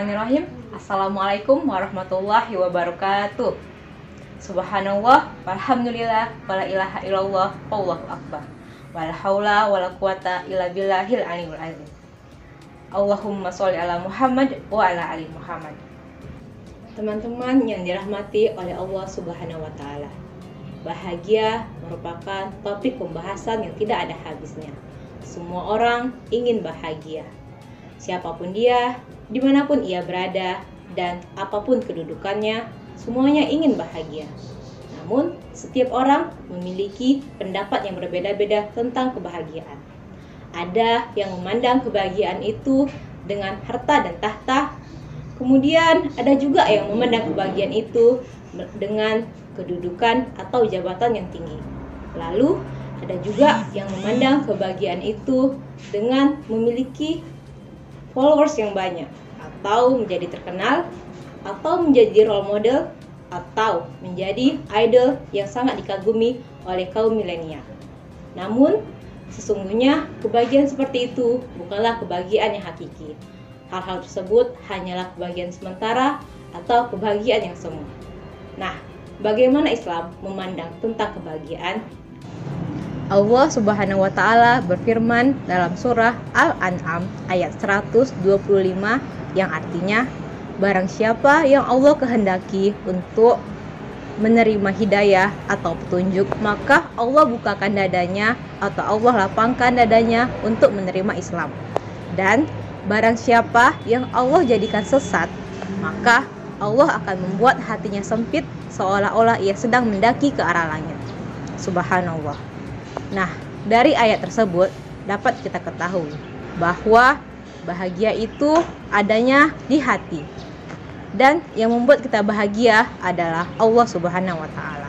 Bismillahirrahmanirrahim. Assalamualaikum warahmatullahi wabarakatuh. Subhanallah, walhamdulillah, wala ilaha illallah, wallahu akbar. Wala haula wala quwata illa billahil aliyul azim. Allahumma sholli ala Muhammad wa ala ali Muhammad. Teman-teman yang dirahmati oleh Allah Subhanahu wa taala. Bahagia merupakan topik pembahasan yang tidak ada habisnya. Semua orang ingin bahagia. Siapapun dia, dimanapun ia berada, dan apapun kedudukannya, semuanya ingin bahagia. Namun, setiap orang memiliki pendapat yang berbeda-beda tentang kebahagiaan. Ada yang memandang kebahagiaan itu dengan harta dan tahta. Kemudian, ada juga yang memandang kebahagiaan itu dengan kedudukan atau jabatan yang tinggi. Lalu, ada juga yang memandang kebahagiaan itu dengan memiliki followers yang banyak, atau menjadi terkenal, atau menjadi role model, atau menjadi idol yang sangat dikagumi oleh kaum milenial. Namun, sesungguhnya kebahagiaan seperti itu bukanlah kebahagiaan yang hakiki. Hal-hal tersebut hanyalah kebahagiaan sementara atau kebahagiaan yang semu. Nah, bagaimana Islam memandang tentang kebahagiaan? Allah Subhanahu wa taala berfirman dalam surah Al-An'am ayat 125 yang artinya, barang siapa yang Allah kehendaki untuk menerima hidayah atau petunjuk, maka Allah bukakan dadanya atau Allah lapangkan dadanya untuk menerima Islam. Dan barang siapa yang Allah jadikan sesat, maka Allah akan membuat hatinya sempit seolah-olah ia sedang mendaki ke arah langit. Subhanallah. Nah, dari ayat tersebut dapat kita ketahui bahwa bahagia itu adanya di hati. Dan yang membuat kita bahagia adalah Allah Subhanahu wa taala.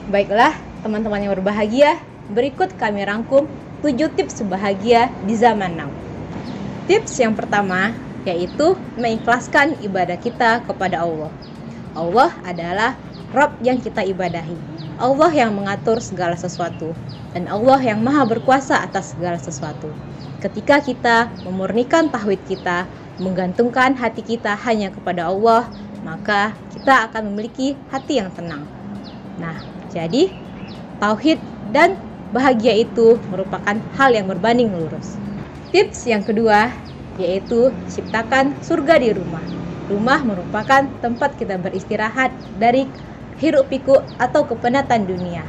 Baiklah, teman-teman yang berbahagia, berikut kami rangkum 7 tips bahagia di zaman now. Tips yang pertama yaitu mengikhlaskan ibadah kita kepada Allah. Allah adalah Rabb yang kita ibadahi. Allah yang mengatur segala sesuatu, dan Allah yang maha berkuasa atas segala sesuatu. Ketika kita memurnikan tauhid kita, menggantungkan hati kita hanya kepada Allah, maka kita akan memiliki hati yang tenang. Nah, jadi tauhid dan bahagia itu merupakan hal yang berbanding lurus. Tips yang kedua yaitu ciptakan surga di rumah. Rumah merupakan tempat kita beristirahat dari hiruk pikuk atau kepenatan dunia.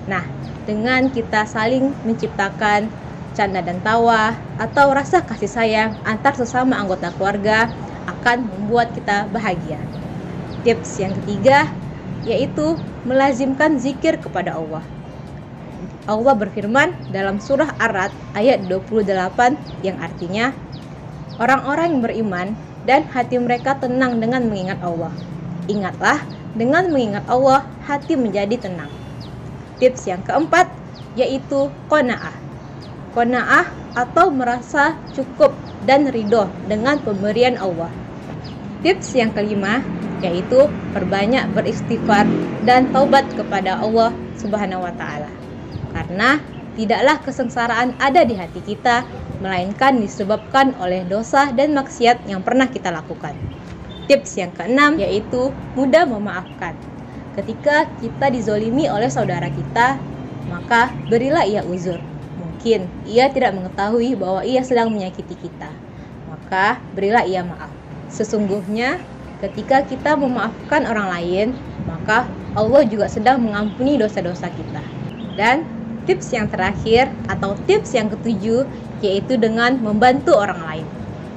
Nah, dengan kita saling menciptakan canda dan tawa atau rasa kasih sayang antar sesama anggota keluarga akan membuat kita bahagia. Tips yang ketiga yaitu melazimkan zikir kepada Allah. Allah berfirman dalam surah Ar-Ra'd ayat 28 yang artinya, orang-orang yang beriman dan hati mereka tenang dengan mengingat Allah. Ingatlah, dengan mengingat Allah, hati menjadi tenang. Tips yang keempat yaitu qanaah. Qanaah atau merasa cukup dan ridho dengan pemberian Allah. Tips yang kelima yaitu perbanyak beristighfar dan taubat kepada Allah Subhanahu wa taala. Karena tidaklah kesengsaraan ada di hati kita, melainkan disebabkan oleh dosa dan maksiat yang pernah kita lakukan. Tips yang keenam yaitu mudah memaafkan. Ketika kita dizolimi oleh saudara kita, maka berilah ia uzur. Mungkin ia tidak mengetahui bahwa ia sedang menyakiti kita, maka berilah ia maaf. Sesungguhnya ketika kita memaafkan orang lain, maka Allah juga sedang mengampuni dosa-dosa kita. Dan tips yang terakhir atau tips yang ketujuh yaitu dengan membantu orang lain.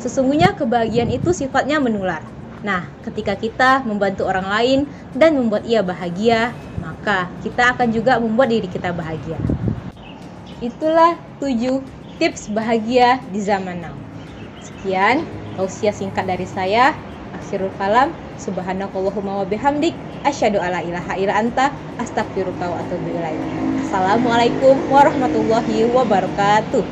Sesungguhnya kebahagiaan itu sifatnya menular. Nah, ketika kita membantu orang lain dan membuat ia bahagia, maka kita akan juga membuat diri kita bahagia. Itulah 7 tips bahagia di zaman now. Sekian tausiah singkat dari saya. Akhirul kalam, subhanakallahumma wa bihamdik, asyhadu alla ilaha illa anta, astaghfiruka wa atubu ilaik. Assalamualaikum warahmatullahi wabarakatuh.